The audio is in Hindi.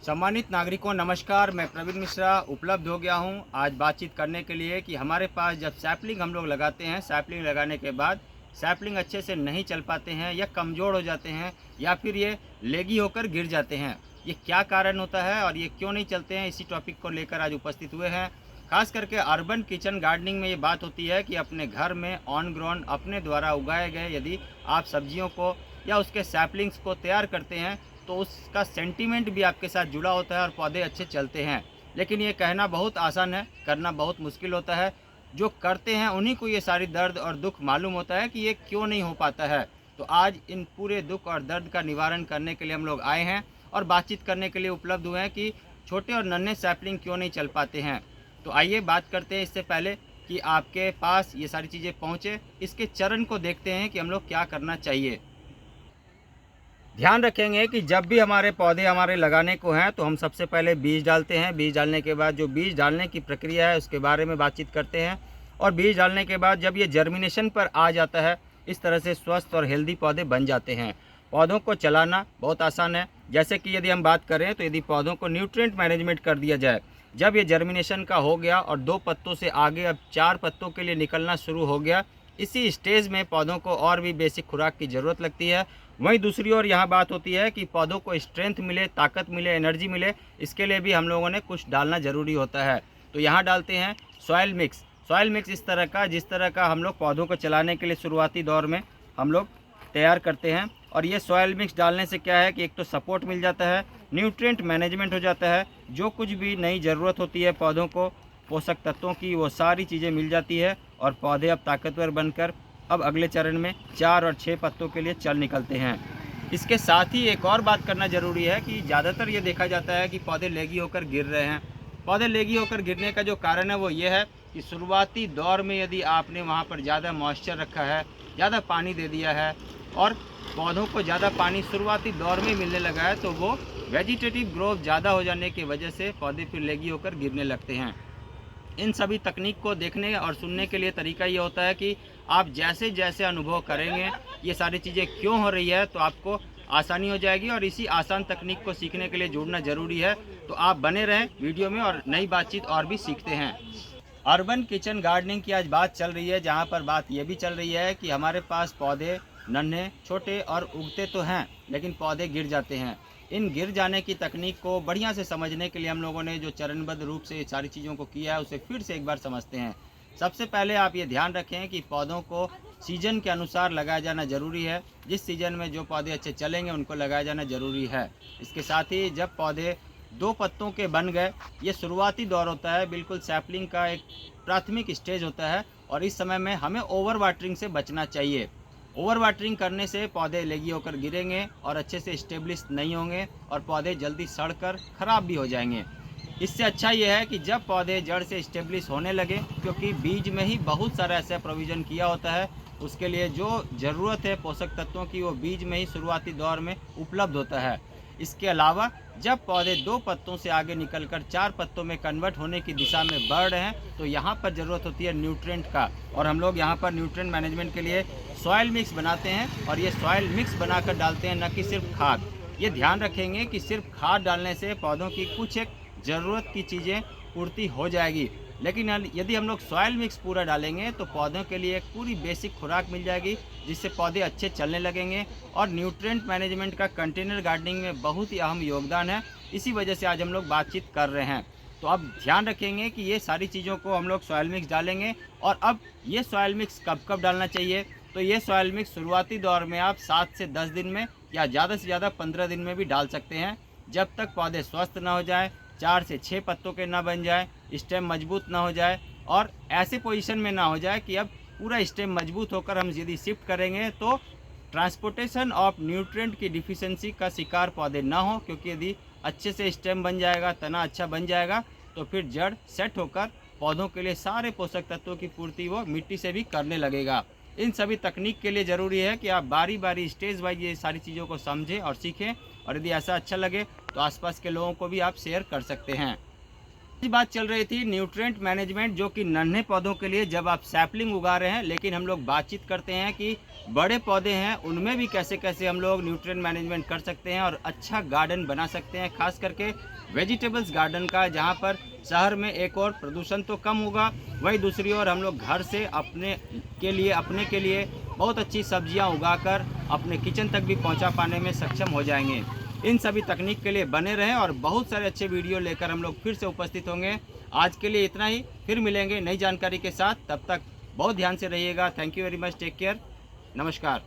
सम्मानित नागरिकों नमस्कार। मैं प्रवीण मिश्रा उपलब्ध हो गया हूं आज बातचीत करने के लिए कि हमारे पास जब सैपलिंग हम लोग लगाते हैं, सैपलिंग लगाने के बाद सैपलिंग अच्छे से नहीं चल पाते हैं या कमज़ोर हो जाते हैं या फिर ये लेगी होकर गिर जाते हैं। ये क्या कारण होता है और ये क्यों नहीं चलते हैं, इसी टॉपिक को लेकर आज उपस्थित हुए हैं। खास करके अर्बन किचन गार्डनिंग में ये बात होती है कि अपने घर में ऑन ग्राउंड अपने द्वारा उगाए गए यदि आप सब्जियों को या उसके सैपलिंग्स को तैयार करते हैं तो उसका सेंटीमेंट भी आपके साथ जुड़ा होता है और पौधे अच्छे चलते हैं। लेकिन ये कहना बहुत आसान है, करना बहुत मुश्किल होता है। जो करते हैं उन्हीं को ये सारी दर्द और दुख मालूम होता है कि ये क्यों नहीं हो पाता है। तो आज इन पूरे दुख और दर्द का निवारण करने के लिए हम लोग आए हैं और बातचीत करने के लिए उपलब्ध हुए हैं कि छोटे और नन्हे सैपलिंग क्यों नहीं चल पाते हैं। तो आइए बात करते हैं। इससे पहले कि आपके पास ये सारी चीज़ें पहुँचे, इसके चरण को देखते हैं कि हम लोग क्या करना चाहिए। ध्यान रखेंगे कि जब भी हमारे पौधे हमारे लगाने को हैं तो हम सबसे पहले बीज डालते हैं। बीज डालने के बाद जो बीज डालने की प्रक्रिया है उसके बारे में बातचीत करते हैं। और बीज डालने के बाद जब ये जर्मिनेशन पर आ जाता है, इस तरह से स्वस्थ और हेल्दी पौधे बन जाते हैं। पौधों को चलाना बहुत आसान है। जैसे कि यदि हम बात करें तो यदि पौधों को न्यूट्रिएंट मैनेजमेंट कर दिया जाए, जब ये जर्मिनेशन का हो गया और 2 पत्तों से आगे अब 4 पत्तों के लिए निकलना शुरू हो गया, इसी स्टेज में पौधों को और भी बेसिक खुराक की ज़रूरत लगती है। वहीं दूसरी ओर यहाँ बात होती है कि पौधों को स्ट्रेंथ मिले, ताकत मिले, एनर्जी मिले, इसके लिए भी हम लोगों ने कुछ डालना ज़रूरी होता है। तो यहाँ डालते हैं सॉइल मिक्स। सॉइल मिक्स इस तरह का, जिस तरह का हम लोग पौधों को चलाने के लिए शुरुआती दौर में हम लोग तैयार करते हैं। और ये सॉइल मिक्स डालने से क्या है कि एक तो सपोर्ट मिल जाता है, न्यूट्रिएंट मैनेजमेंट हो जाता है, जो कुछ भी नई ज़रूरत होती है पौधों को पोषक तत्वों की, वो सारी चीज़ें मिल जाती है और पौधे अब ताकतवर बनकर अब अगले चरण में 4 और 6 पत्तों के लिए चल निकलते हैं। इसके साथ ही एक और बात करना ज़रूरी है कि ज़्यादातर ये देखा जाता है कि पौधे लेगी होकर गिर रहे हैं। पौधे लेगी होकर गिरने का जो कारण है वो ये है कि शुरुआती दौर में यदि आपने वहाँ पर ज़्यादा मॉइस्चर रखा है, ज़्यादा पानी दे दिया है और पौधों को ज़्यादा पानी शुरुआती दौर में मिलने लगा है, तो वो वेजिटेटिव ग्रोथ ज़्यादा हो जाने की वजह से पौधे फिर लेगी होकर गिरने लगते हैं। इन सभी तकनीक को देखने और सुनने के लिए तरीका ये होता है कि आप जैसे जैसे अनुभव करेंगे ये सारी चीज़ें क्यों हो रही है तो आपको आसानी हो जाएगी। और इसी आसान तकनीक को सीखने के लिए जुड़ना ज़रूरी है। तो आप बने रहें वीडियो में और नई बातचीत और भी सीखते हैं। अर्बन किचन गार्डनिंग की आज बात चल रही है, जहाँ पर बात ये भी चल रही है कि हमारे पास पौधे नन्हे छोटे और उगते तो हैं लेकिन पौधे गिर जाते हैं। इन गिर जाने की तकनीक को बढ़िया से समझने के लिए हम लोगों ने जो चरणबद्ध रूप से सारी चीज़ों को किया है उसे फिर से एक बार समझते हैं। सबसे पहले आप ये ध्यान रखें कि पौधों को सीजन के अनुसार लगाया जाना ज़रूरी है। जिस सीजन में जो पौधे अच्छे चलेंगे उनको लगाया जाना ज़रूरी है। इसके साथ ही जब पौधे 2 पत्तों के बन गए, ये शुरुआती दौर होता है, बिल्कुल सैपलिंग का एक प्राथमिक स्टेज होता है और इस समय में हमें ओवर वाटरिंग से बचना चाहिए। ओवर वाटरिंग करने से पौधे लेगी होकर गिरेंगे और अच्छे से स्टेब्लिश नहीं होंगे और पौधे जल्दी सड़कर ख़राब भी हो जाएंगे। इससे अच्छा यह है कि जब पौधे जड़ से स्टेब्लिश होने लगे, क्योंकि बीज में ही बहुत सारा ऐसा प्रोविज़न किया होता है, उसके लिए जो ज़रूरत है पोषक तत्वों की वो बीज में ही शुरुआती दौर में उपलब्ध होता है। इसके अलावा जब पौधे 2 पत्तों से आगे निकलकर 4 पत्तों में कन्वर्ट होने की दिशा में बढ़ रहे हैं तो यहाँ पर ज़रूरत होती है न्यूट्रिएंट का। और हम लोग यहाँ पर न्यूट्रिएंट मैनेजमेंट के लिए सॉइल मिक्स बनाते हैं और ये सॉइल मिक्स बनाकर डालते हैं, न कि सिर्फ खाद। ये ध्यान रखेंगे कि सिर्फ खाद डालने से पौधों की कुछ एक ज़रूरत की चीज़ें पूर्ति हो जाएगी, लेकिन यदि हम लोग सॉइल मिक्स पूरा डालेंगे तो पौधों के लिए एक पूरी बेसिक खुराक मिल जाएगी, जिससे पौधे अच्छे चलने लगेंगे। और न्यूट्रिएंट मैनेजमेंट का कंटेनर गार्डनिंग में बहुत ही अहम योगदान है, इसी वजह से आज हम लोग बातचीत कर रहे हैं। तो अब ध्यान रखेंगे कि ये सारी चीज़ों को हम लोग सॉइल मिक्स डालेंगे। और अब ये सॉइल मिक्स कब कब डालना चाहिए, तो ये सॉइल मिक्स शुरुआती दौर में आप 7 से 10 दिन में या ज़्यादा से ज़्यादा 15 दिन में भी डाल सकते हैं, जब तक पौधे स्वस्थ ना हो जाए, 4 से 6 पत्तों के ना बन जाए, स्टेम मजबूत ना हो जाए और ऐसे पोजीशन में ना हो जाए कि अब पूरा स्टेम मजबूत होकर हम यदि शिफ्ट करेंगे तो ट्रांसपोर्टेशन ऑफ न्यूट्रिएंट की डिफिशियंसी का शिकार पौधे ना हो। क्योंकि यदि अच्छे से स्टेम बन जाएगा, तना अच्छा बन जाएगा, तो फिर जड़ सेट होकर पौधों के लिए सारे पोषक तत्वों की पूर्ति वो मिट्टी से भी करने लगेगा। इन सभी तकनीक के लिए ज़रूरी है कि आप बारी बारी स्टेज वाइज ये सारी चीज़ों को समझें और सीखें। और यदि ऐसा अच्छा लगे तो आसपास के लोगों को भी आप शेयर कर सकते हैं। बात चल रही थी न्यूट्रिएंट मैनेजमेंट, जो कि नन्हे पौधों के लिए जब आप सैपलिंग उगा रहे हैं, लेकिन हम लोग बातचीत करते हैं कि बड़े पौधे हैं उनमें भी कैसे कैसे हम लोग न्यूट्रिएंट मैनेजमेंट कर सकते हैं और अच्छा गार्डन बना सकते हैं, खास करके वेजिटेबल्स गार्डन का, जहां पर शहर में एक और प्रदूषण तो कम होगा, वही दूसरी ओर हम लोग घर से अपने के लिए बहुत अच्छी सब्जियां उगाकर अपने किचन तक भी पहुंचा पाने में सक्षम हो जाएंगे। इन सभी तकनीक के लिए बने रहें और बहुत सारे अच्छे वीडियो लेकर हम लोग फिर से उपस्थित होंगे। आज के लिए इतना ही, फिर मिलेंगे नई जानकारी के साथ। तब तक बहुत ध्यान से रहिएगा। Thank you very much, take care, नमस्कार।